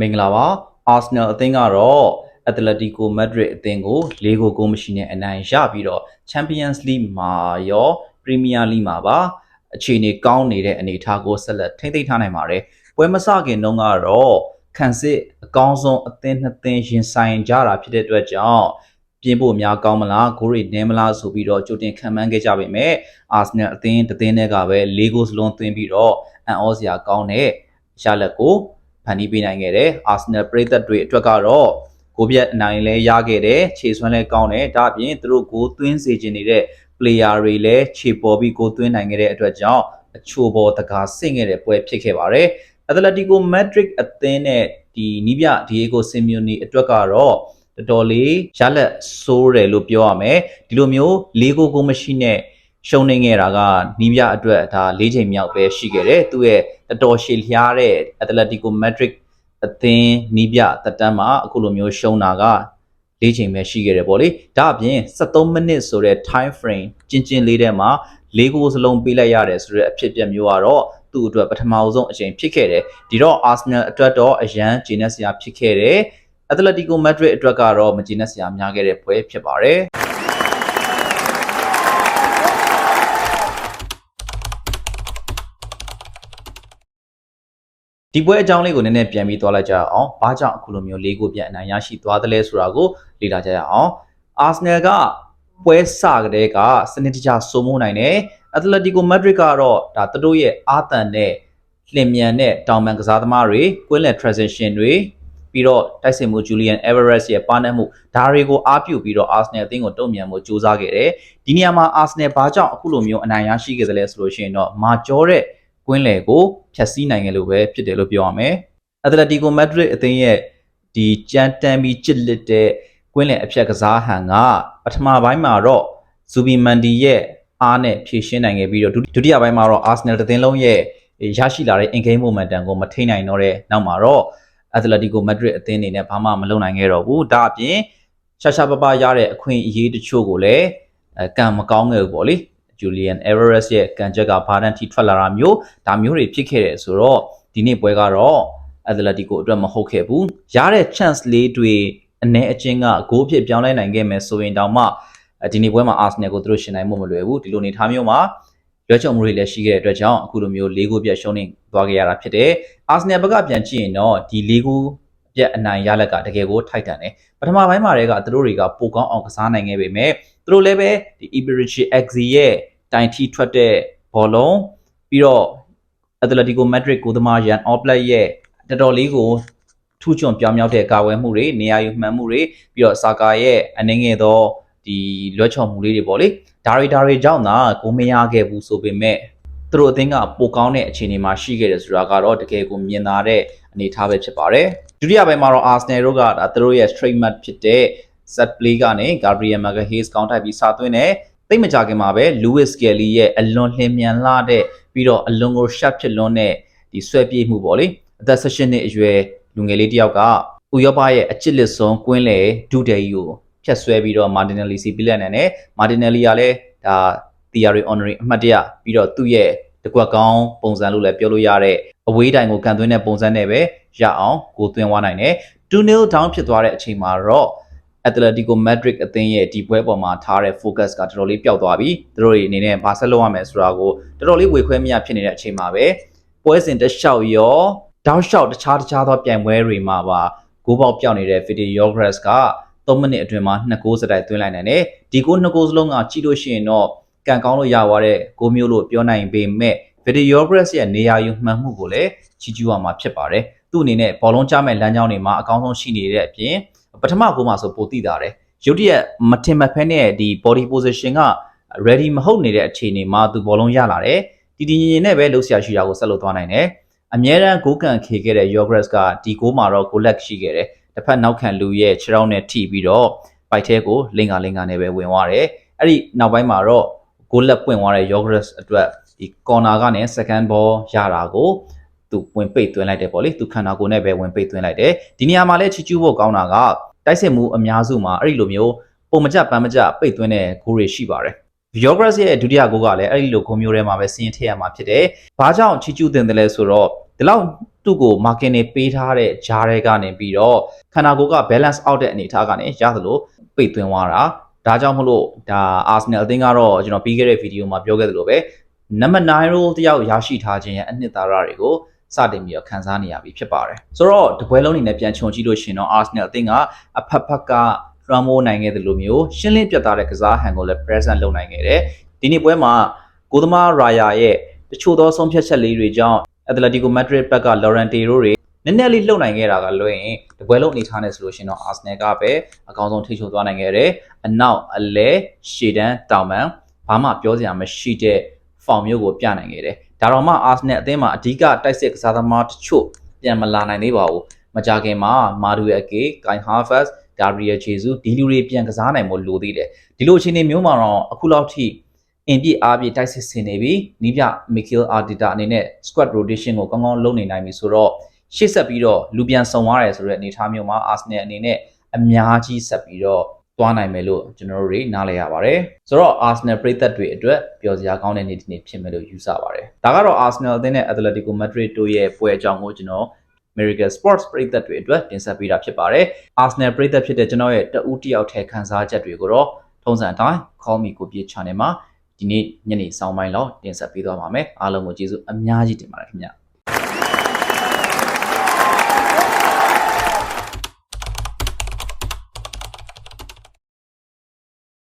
မင်္ဂလာပါ Arsenal အသင်းကတော့ Atletico Madrid အသင်းကို4 ဂိုးမရှိနဲ့အနိုင်ရပြီးတော့ Champions League မှာရော Premier League မှာပါအခြေအနေကောင်းနေတဲ့အနေအထားကိုဆက်လက်ထိန်းသိမ်းထားနိုင်ပါတယ်။ပွဲမစခင်တုန်းကတော့ခံစစ်အကောင်းဆုံးအသင်းနှစ်သင်းရင်ဆိုင်ကြတာဖြစ်တဲ့အတွက်ကြောင့်ပြင်ဖို့များကောင်းမလားဂိုးတွေနည်းမလားဆိုပြီးတော့ကြိုတင်ခံမှန်းခဲ့ကြပေမဲ့ Arsenal အသင်းတစ်သင်းတည်းကပဲ4 ဂိုးစလုံးသွင်းပြီးတော့အံ့ဩစရာကောင်းတဲ့ရလဒ်ကိုဖန်တီးပေးနိုင်ခဲ့တယ်။ Arsenal ပရိသတ်တွေအတွက်ကတော့ဂိုးပြတ်အနိုင်လဲရခဲ့တယ်။ခြေစွမ်းလဲကောင်းတယ်။ဒါအပြင်သူတို့ဂိုးသွင်းစေချင်နေတဲ့ player တွေလည်းခြေပေါ်ပြီးဂိုးသွင်းနိုင်ခဲ့တဲ့အတွက်ကြောင့်အချိုပေါ်တကားဆင့်ခဲ့တဲ့ပွဲဖြစ်ခဲ့ပါတယ်။ Atletico Madrid အသင်းနဲ့ဒီနီးပြ Diego Simeone အတွက်ကတော့တော်တော်လေးရလက်ဆိုးတယ်လို့ပြောရမယ်။ဒီလိုမျိုး4 ဂိုးမရှိနဲ့ရှုံးနေခဲ့တာကနီးပြအတွက်ဒါ4ချိန်မြောက်ပဲရှိခဲ့တယ်။သူ့ရဲ့တော်တော်ရှည်လျားတဲ့ Atletico Madrid အသင်းနီးပြတက်တန်းမှာအခုလိုမျိုးရှုံးတာက4ချိန်ပဲရှိခဲ့တယ်ပေါ့လေဒါအပြင်73မိနစ်ဆိုတဲ့ time frame ကျင်းလေးထဲမှာ4 ဂိုးစလုံးပေးလိုက်ရတယ်ဆိုတဲ့အဖြစ်အပျက်မျိုးကတော့သူ့အတွက်ပထမဆုံးအချိန်ဖြစ်ခဲ့တယ်ဒီတော့ Arsenal အတွက်တော့အရန်ဂျင်းနက်စရာဖြစ်ခဲ့တယ် Atletico Madrid အတွက်ကတော့မဂျင်းနက်စရာများခဲ့တဲ့ပွဲဖြစ်ပါတယ်ဒီပွဲအကြောင်းလေးကိုနည်းနည်းပြန်ပြီးသွားလိုက်ကြအောင်။ဘာကြောင့်အခုလိုမျိုး၄ ဂိုးပြန်အနိုင်ရရှိသွားသလဲဆိုတာကိုလေ့လာကြရအောင်။ Arsenal ကပွဲစကတည်းကစနစ်တကျစိုးမိုးနိုင်တယ်။ Atletico Madrid ကတော့ဒါသူတို့ရဲ့အာသန်နဲ့လင်မြန်တဲ့တောင်ပန်ကစားသမားတွေကွင်းလယ် transition တွေပြီးတော့တိုက်စစ်မှု Julian Alvarez ရဲ့ပါနတ်မှုဒါတွေကိုအားပြုပြီးတော့ Arsenal အသင်းကိုတုံ့ပြန်မှုစူးစမ်းခဲ့တယ်။ဒီနေရာမှာ Arsenal ဘာကြောင့်အခုလိုမျိုးအနိုင်ရရှိခဲ့သလဲဆိုလို့ရှိရင်တော့မာကျော်တဲ့ကွင်းလယ်ကိုဖျက်ဆီးနိုင်ခဲ့လို့ပဲဖြစ်တယ်လို့ပြောရမယ်။ Atletico Madrid အသင်းရဲ့ဒီကြမ်းတမ်းပြီးကြစ်လစ်တဲ့ကွင်းလယ်အဖြတ်ကစားဟန်ကပထမပိုင်းမှာတော့ Zubimendi ရဲ့အားနဲ့ဖြည့်ရှင်းနိုင်ခဲ့ပြီးတော့ဒုတိယပိုင်းမှာတော့ Arsenal တစ်သင်းလုံးရဲ့ရရှိလာတဲ့ in-game momentum ကိုမထိန်းနိုင်တော့တဲ့နောက်မှာတော့ Atletico Madrid အသင်းအနေနဲ့ဘာမှမလုပ်နိုင်ခဲ့တော့ဘူး။ဒါအပြင်ရှာပပရတဲ့အခွင့်အရေးတချို့ကိုလည်းကံမကောင်းခဲ့ဘူးပေါ့လေ။ Julian Alvarez ရဲ့ကန်ချက်ကဘာတန်းထိထွက်လာတာမျိုးဒါမျိုးတွေဖြစ်ခဲ့တယ်ဆိုတော့ဒီနေ့ပွဲကတော့ Atletico အတွက်မဟုတ်ခဲ့ဘူးရတဲ့ chance လေးတွေအနည်းအကျဉ်းကဂိုးအဖြစ်ပြောင်းလဲနိုင်ခဲ့မယ်ဆိုရင်တောင်မှဒီနေ့ပွဲမှာ Arsenal ကိုသူတို့ရှင်နိုင်မှုမလွယ်ဘူးဒီလိုနေထားမျိုးမှာရွေးချယ်မှုတွေလည်းရှိခဲ့တဲ့အတွက်ကြောင့်အခုလိုမျိုး၄ ဂိုးပြတ်ရှုံးနေသွားခဲ့ရတာဖြစ်တယ် Arsenal ဘက်ကပြန်ကြည့်ရင်တော့ဒီ၄ ဂိုးပြတ်အနိုင်ရလက်ကတကယ်ကိုထိုက်တန်တယ်ပထမပိုင်းမှာတည်းကသူတို့တွေကပိုကောင်းအောင်ကစားနိုင်ခဲ့ပေမဲ့သူတို့လည်းပဲဒီ Iberichi Exi ရဲ့တိုင်ထီထွက်တဲ့ဘောလုံးပြီးတော့ Atletico Madrid ကိုသမား Jan Oblak ရဲ့တော်တော်လေးကိုထူးချွန်ပြောင်းမြောက်တဲ့ကာဝယ်မှုတွေနေရာယူမှန်မှုတွေပြီးတော့ Saka ရဲ့အနေငယ်သောဒီလွှဲချော်မှုလေးတွေပေါ့လေဒါတွေကြောင့်သာဂိုးမရခဲ့ဘူးဆိုပေမဲ့သူတို့အသင်းကပိုကောင်းတဲ့အခြေအနေမှာရှိခဲ့တယ်ဆိုတာကတော့တကယ်ကိုမြင်သာတဲ့အနေအထားပဲဖြစ်ပါတယ်ဒုတိယပိုင်းမှာတော့ Arsenal တို့ကသူတို့ရဲ့ straight match ဖြစ်တဲ့ set play ကနေ Gabriel Magalhaes ကောင်းထိုက်ပြီးစသွင်းတယ်သိမကြခင်မှာပဲ Lewis Kelly ရဲ့အလွန်လျင်မြန်လာတဲ့ပြီးတော့အလွန်ကို sharp ဖြစ်လွန်းတဲ့ဒီဆွဲပြေးမှုပေါ့လေအသက်16နှစ်အရွယ်လူငယ်လေးတယောက်ကဥရောပရဲ့အချစ်လက်ဆုံးကွင်းလေဒုဒေကြီးကိုဖြတ်ဆွဲပြီးတော့ Martinelli စီပြလက်နေတယ် Martinelli ကလည်းဒါ Thierry Henry အမှတ်တရပြီးတော့သူ့ရဲ့တကွက်ကောင်းပုံစံလို့လည်းပြောလို့ရတဲ့အဝေးတိုင်ကိုကန်သွင်းတဲ့ပုံစံနဲ့ပဲရအောင်ကိုသွင်းသွားနိုင်တယ် 2-0 down ဖြစ်သွားတဲ့အချိန်မှာတော့ Atletico Madrid အသင်းရဲ့ဒီပွဲပေါ်မှာထားတဲ့ focus ကတော်တော်လေးပျောက်သွားပြီသူတို့တွေအနေနဲ့ဘာဆက်လုပ်ရမလဲဆိုတာကိုတော်တော်လေးဝေခွဲမရဖြစ်နေတဲ့အချိန်မှာပဲပွဲစဉ်တစ်လျှောက်ရောတောက်လျှောက်တခြားသောပြိုင်ပွဲတွေမှာပါဂိုးပေါက်ပြောက်နေတဲ့ Fede Yogres က3မိနစ်အတွင်းမှာ2ဂိုးစတိုက်သွင်းလိုက်နိုင်တယ်ဒီဂိုး2ဂိုးစလုံးကကြည့်လို့ရှိရင်တော့ကန်ကောင်းလို့ရသွားတဲ့ဂိုးမျိုးလို့ပြောနိုင်ပေမဲ့ Fede Yogres ရဲ့နေရာယူမှန်မှုကိုလည်းချီးကျူးရမှာဖြစ်ပါတယ်သူ့အနေနဲ့ဘောလုံးချမဲ့လမ်းကြောင်းတွေမှာအကောင်းဆုံးရှိနေတဲ့အပြင်ပထမဂိုးမှာဆိုပိုသိတာတယ်ရုတ်တရက်မထင်မှတ်ဖဲနဲ့ဒီ body position က ready မဟုတ်နေတဲ့အခြေအနေမှာသူဘောလုံးရလာတယ်တည်တည်ငြိမ်ငြိမ်နဲ့ပဲလှုပ်ရှားရှိတာကိုဆက်လုပ်သွားနိုင်တယ်အမြဲတမ်းဂိုးကန်ခေခဲ့တဲ့ Yogres ကဒီဂိုးမှာတော့ goal leg ရှိခဲ့တယ်တစ်ဖက်နောက်ခံလူရဲ့ခြေထောက်နဲ့ထိပြီးတော့ပိုက်ထဲကိုလင်္ကာနဲ့ပဲဝင်သွားတယ်အဲ့ဒီနောက်ပိုင်းမှာတော့ goal leg ပွင့်သွားတဲ့ Yogres အတွက်ဒီ corner ကနေ second ball ရတာကိုသူဝင်ပိတ်သွင်းလိုက်တယ်ပေါ့လေသူခန္ဓာကိုယ်နဲ့ပဲဝင်ပိတ်သွင်းလိုက်တယ်ဒီနေရာမှာလည်းချီကျူးဖို့ကောင်းတာကတိုက်စစ်မှုအများစုမှာအဲ့ဒီလိုမျိုးပုံမကျပန်းမကျပိတ်သွင်းတဲ့ဂိုးတွေရှိပါတယ် Yogres ရဲ့ဒုတိယဂိုးကလည်းအဲ့ဒီလိုဂိုးမျိုးထဲမှာပဲစီးရင်ထည့်ရမှာဖြစ်တယ်ဘာကြောင့်ချီကျူးတင်တယ်လဲဆိုတော့ဒီလောက် သူ့ကို market နေပေးထားတဲ့ဂျားတွေကနေပြီးတော့ခန္ဓာကိုယ်က balance out တဲ့အနေအထားကနေရသလိုပိတ်သွင်းသွားတာဒါကြောင့်မလို့ဒါ Arsenal အသင်းကတော့ကျွန်တော်ပြီးခဲ့တဲ့ဗီဒီယိုမှာပြောခဲ့သလိုပဲနံပါတ်9 role တယောက်ရရှိထားခြင်းရဲ့အနှစ်သာရတွေကိုစတင်ပြီးတော့ခန်းစားနေရပြီဖြစ်ပါတယ်ဆိုတော့တပွဲလုံးအနေနဲ့ပြန်ခြုံကြည့်လို့ရှင်တော့ Arsenal အသင်းကအဖက်ဖက်ကလွှမ်းမိုးနိုင်ခဲ့တယ်လို့မျိုးရှင်းလင်းပြသတဲ့ကစားဟန်ကိုလည်း present လုပ်နိုင်ခဲ့တယ်ဒီနေ့ပွဲမှာကိုသမားရာယာရဲ့တချို့သောဆုံးဖြတ်ချက်လေးတွေကြောင့် Atletico Madrid ဘက်က Lorente တို့တွေနည်းနည်းလေးလှုပ်နိုင်ခဲ့တာကလွှဲရင်တပွဲလုံးအနေထားနဲ့ဆိုလို့ရှင်တော့ Arsenal ကပဲအကောင်းဆုံးထိချုပ်သွားနိုင်ခဲ့တယ်အနောက်အလဲရှေ့တန်းတောင်ပန်းဘာမှပြောစရာမရှိတဲ့ form မျိုးကိုပြနိုင်ခဲ့တယ်ဒါတော့မှ Arsenal အသင်းမှာအဓိကတိုက်စစ်ကစားသမားတချို့ပြန်မလာနိုင်သေးပါဘူးမကြခင်မှာ Madueke, Kai Havertz, Gabriel Jesus ဒီလူတွေပြန်ကစားနိုင်ဖို့လိုသေးတယ်ဒီလိုအခြေအနေမျိုးမှာတော့အခုလောက်ထိအင်ပြည့်အားပြည့်တိုက်စစ်ဆင်နေပြီနီးပြ Mikel Arteta အနေနဲ့ squad rotation ကိုကောင်းကောင်းလုပ်နေနိုင်ပြီဆိုတော့ရှေ့ဆက်ပြီးတော့လူပြန်ဆုံသွားတယ်ဆိုတဲ့အနေအထားမျိုးမှာ Arsenal အနေနဲ့အများကြီးဆက်ပြီးတော့သွားနိုင်မယ်လို့ကျွန်တော်တို့တွေနားလည်ရပါတယ်ဆိုတော့ Arsenal ပရိသတ်တွေအတွက်ပျော်စရာကောင်းတဲ့နေ့တစ်နေ့ဖြစ်မယ်လို့ယူဆပါတယ်ဒါကတော့ Arsenal အသင်းနဲ့ Atletico Madrid တို့ရဲ့ပွဲအကြောင်းကိုကျွန်တော် Miracle Sports ပရိသတ်တွေအတွက်တင်ဆက်ပေးတာဖြစ်ပါတယ် Arsenal ပရိသတ်ဖြစ်တဲ့ကျွန်တော်ရဲ့တဦးတစ်ယောက်ထဲခန်းစားချက်တွေကိုတော့ထုံးစံအတိုင်း Call Me ကိုပြေ channel မှာဒီနေ့ညနေစောင်းပိုင်းလောက်တင်ဆက်ပေးသွားပါမယ်အားလုံးကိုကျေးဇူးအများကြီးတင်ပါတယ်ခင်ဗျ